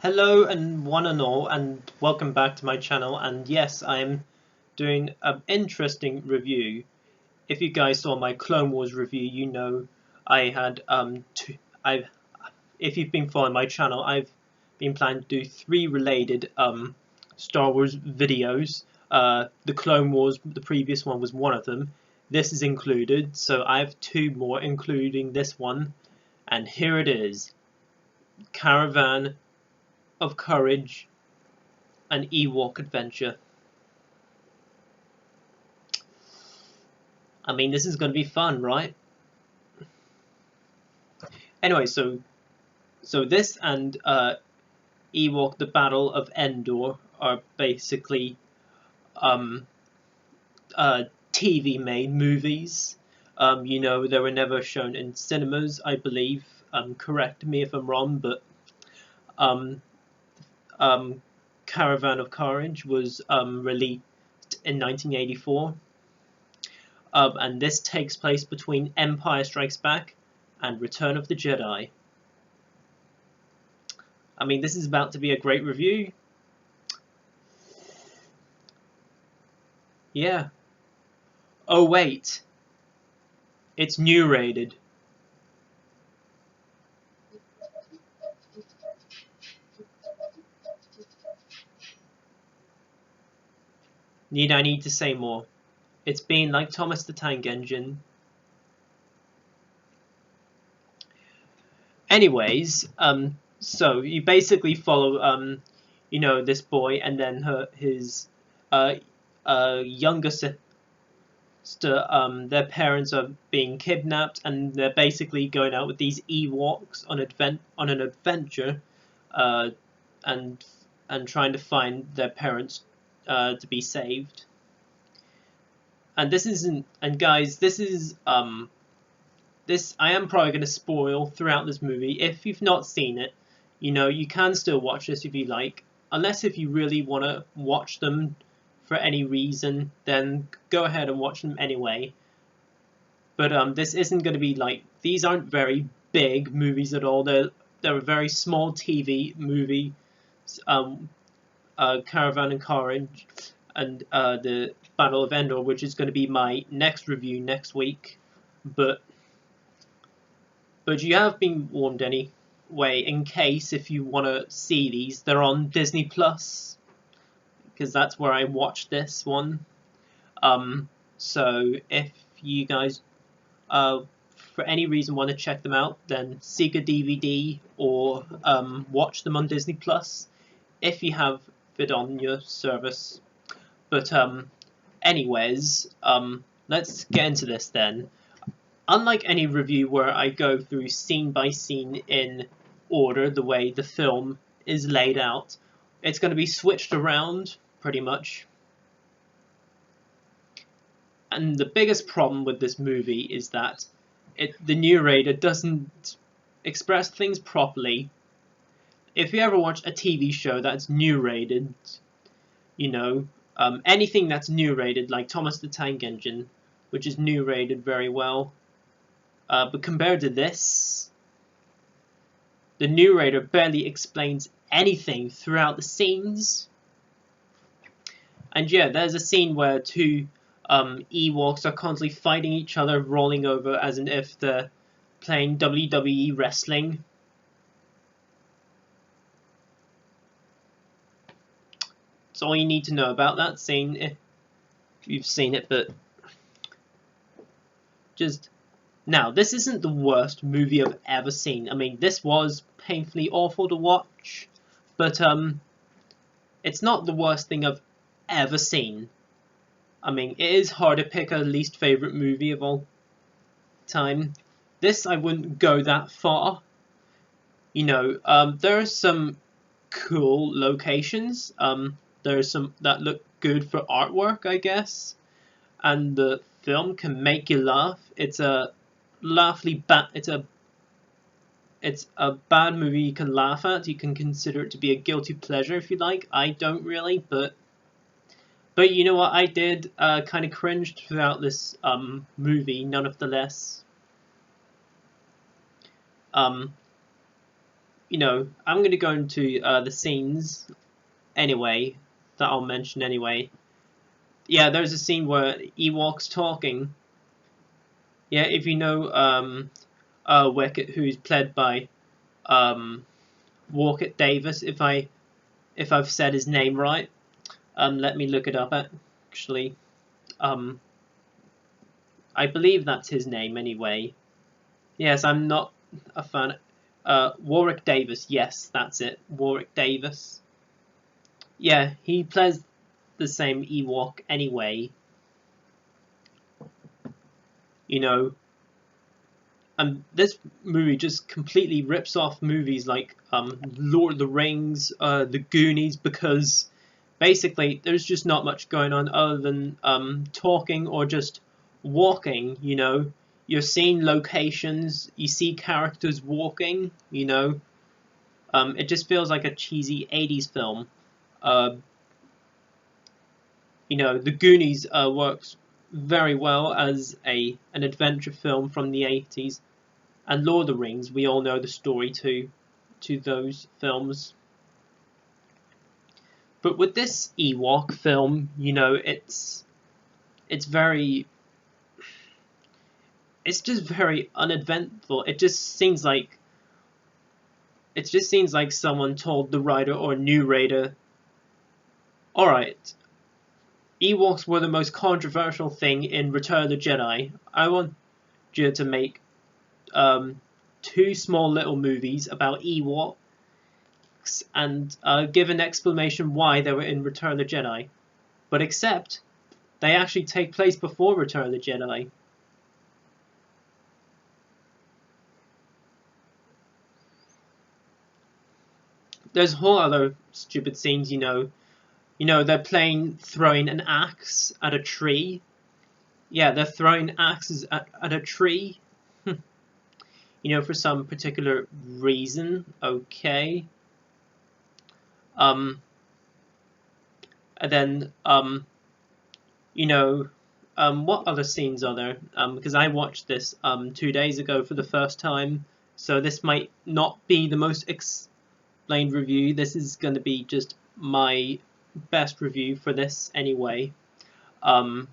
Hello and one and all, and welcome back to my channel. And yes, I am doing an interesting review. If you guys saw my Clone Wars review, you know I had I've if you've been following my channel, I've been planning to do three related Star Wars videos. The Clone Wars, the previous one was one of them. This is included, so I have two more, including this one. And here it is, Caravan of Courage, an Ewok adventure. I mean, this is going to be fun, right? Anyway, so this and Ewok: The Battle of Endor are basically TV-made movies. You know, they were never shown in cinemas, I believe. Correct me if I'm wrong, but um, Caravan of Courage was released in 1984. And this takes place between Empire Strikes Back and Return of the Jedi. I mean, this is about to be a great review. Yeah. Oh wait, it's new rated. Need I need to say more? It's been like Thomas the Tank Engine. Anyways, so you basically follow, you know, this boy and then his younger sister. Their parents are being kidnapped, and they're basically going out with these Ewoks on an adventure, uh, and trying to find their parents to be saved. And this isn't, and guys, this is this I am probably going to spoil throughout this movie. If you've not seen it, you know, you can still watch this if you like, unless if you really want to watch them for any reason, then go ahead and watch them anyway. But this isn't going to be like, these aren't very big movies at all. They're a very small TV movie. Caravan and Courage and the Battle of Endor, which is going to be my next review next week. But you have been warned anyway, in case if you want to see these. They're on Disney Plus, because that's where I watched this one. So if you guys for any reason want to check them out, then seek a DVD or watch them on Disney Plus if you have it on your service. But anyways, let's get into this then. Unlike any review where I go through scene by scene in order, the way the film is laid out, it's going to be switched around pretty much. And the biggest problem with this movie is that the narrator doesn't express things properly. If you ever watch a TV show that's narrated, you know, anything that's narrated, like Thomas the Tank Engine, which is narrated very well, but compared to this, the narrator barely explains anything throughout the scenes. And yeah, there's a scene where two Ewoks are constantly fighting each other, rolling over as if they're playing WWE wrestling. That's all you need to know about that scene if you've seen it. But just now, this isn't the worst movie I've ever seen. I mean, this was painfully awful to watch, but it's not the worst thing I've ever seen. I mean, it is hard to pick a least favorite movie of all time. This, I wouldn't go that far. You know, there are some cool locations. There are some that look good for artwork, I guess. And the film can make you laugh. It's a it's a bad movie you can laugh at. You can consider it to be a guilty pleasure if you like. I don't really, but you know what? I did kind of cringe throughout this movie, none of the less. you know, I'm going to go into the scenes anyway, that I'll mention anyway. Yeah, there's a scene where Ewok's talking. Yeah, if you know Wicket, who's played by Warwick Davis, if I've said his name right. Let me look it up actually. I believe that's his name anyway. Yes, I'm not a fan. Warwick Davis, yes, that's it. Warwick Davis. Yeah, he plays the same Ewok anyway. You know, and this movie just completely rips off movies like Lord of the Rings, The Goonies, because basically there's just not much going on other than talking or just walking. You know, you're seeing locations, you see characters walking. You know, it just feels like a cheesy 80s film. You know, The Goonies works very well as an adventure film from the 80s, and Lord of the Rings, we all know the story to those films. But with this Ewok film, you know, it's just very uneventful. It just seems like someone told the writer or narrator, all right, Ewoks were the most controversial thing in Return of the Jedi. I want you to make 2 small little movies about Ewoks and give an explanation why they were in Return of the Jedi. But except, they actually take place before Return of the Jedi. There's whole other stupid scenes, you know. You know, they're throwing an axe at a tree. Yeah, they're throwing axes at a tree. You know, for some particular reason. Okay. And then, you know, what other scenes are there? Because I watched this 2 days ago for the first time, so this might not be the most explained review. This is going to be just my best review for this anyway. Then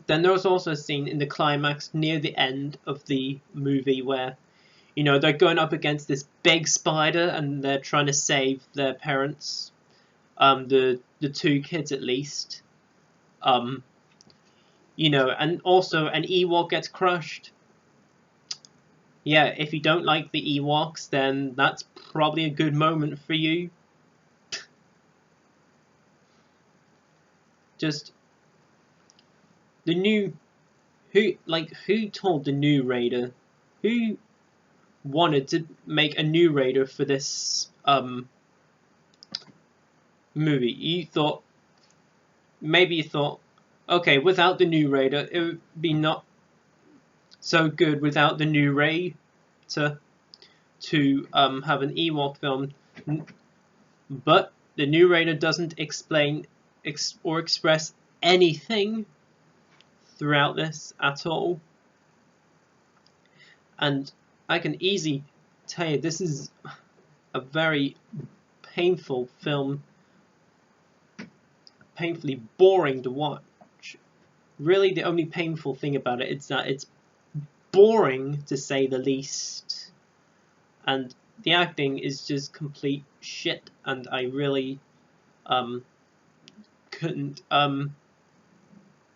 there was also a scene in the climax near the end of the movie where, you know, they're going up against this big spider and they're trying to save their parents, the 2 kids at least. You know, and also an Ewok gets crushed. Yeah, if you don't like the Ewoks, then that's probably a good moment for you. Just who told the new Raider, who wanted to make a new Raider for this movie? Maybe you thought, okay, without the new Raider, it would be not so good without the new Raider to have an Ewok film, but the new Raider doesn't explain or express anything throughout this at all. And I can easily tell you this is a very painful film, painfully boring to watch. Really, the only painful thing about it is that it's boring, to say the least. And the acting is just complete shit, and I really couldn't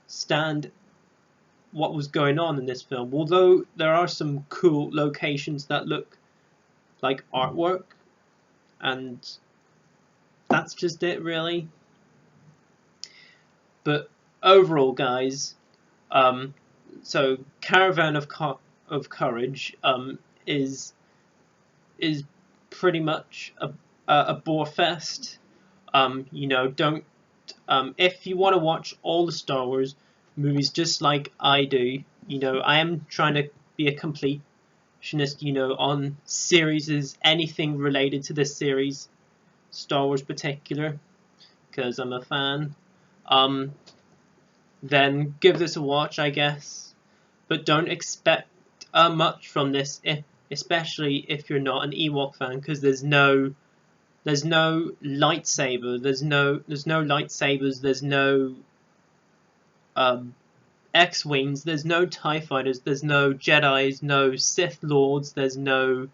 stand what was going on in this film. Although there are some cool locations that look like artwork, and that's just it really. But overall, guys, so Caravan of Courage is pretty much a bore fest. You know, don't if you want to watch all the Star Wars movies just like I do, you know, I am trying to be a completionist, you know, on series, anything related to this series, Star Wars particular, because I'm a fan. Then give this a watch, I guess, but don't expect much from this if especially if you're not an Ewok fan, because there's no lightsaber, there's no lightsabers, there's no X-wings, there's no TIE fighters, there's no Jedis, no Sith Lords, there's no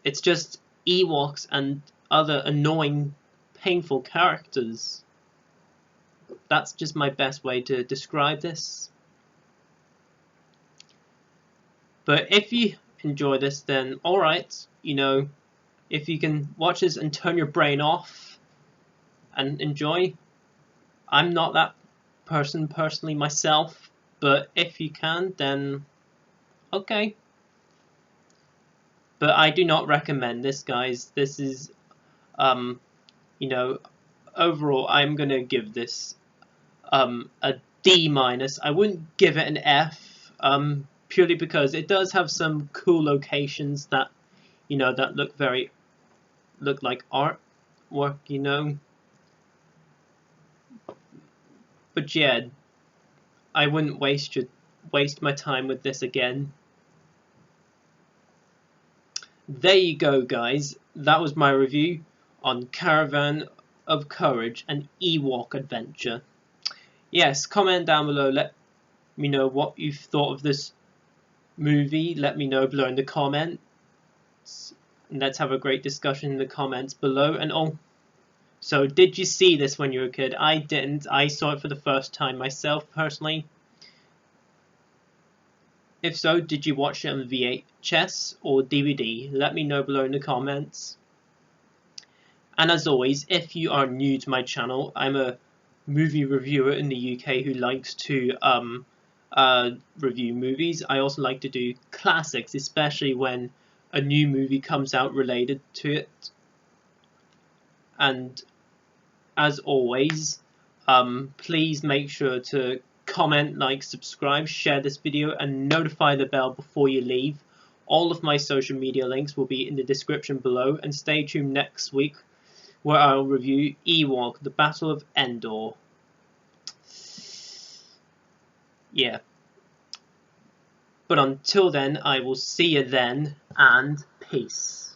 it's just Ewoks and other annoying, painful characters. That's just my best way to describe this. But if you enjoy this, then alright, you know, if you can watch this and turn your brain off and enjoy. I'm not that person personally myself, but if you can, then okay. But I do not recommend this, guys. This is, you know, overall, I'm gonna give this a D-. I wouldn't give it an F, purely because it does have some cool locations that, you know, that look like artwork, you know. But yeah, I wouldn't waste my time with this again. There you go, guys. That was my review on Caravan of Courage, an Ewok adventure. Yes, comment down below. Let me know what you've thought of this movie. Let me know below in the comments. And let's have a great discussion in the comments below. And oh, so did you see this when you were a kid? I didn't. I saw it for the first time myself, personally. If so, did you watch it on VHS or DVD? Let me know below in the comments. And as always, if you are new to my channel, I'm a movie reviewer in the UK who likes to review movies. I also like to do classics, especially when a new movie comes out related to it. And as always, please make sure to comment, like, subscribe, share this video, and notify the bell before you leave. All of my social media links will be in the description below, and stay tuned next week where I'll review Ewok, the Battle of Endor. Yeah. But until then, I will see you then, and peace.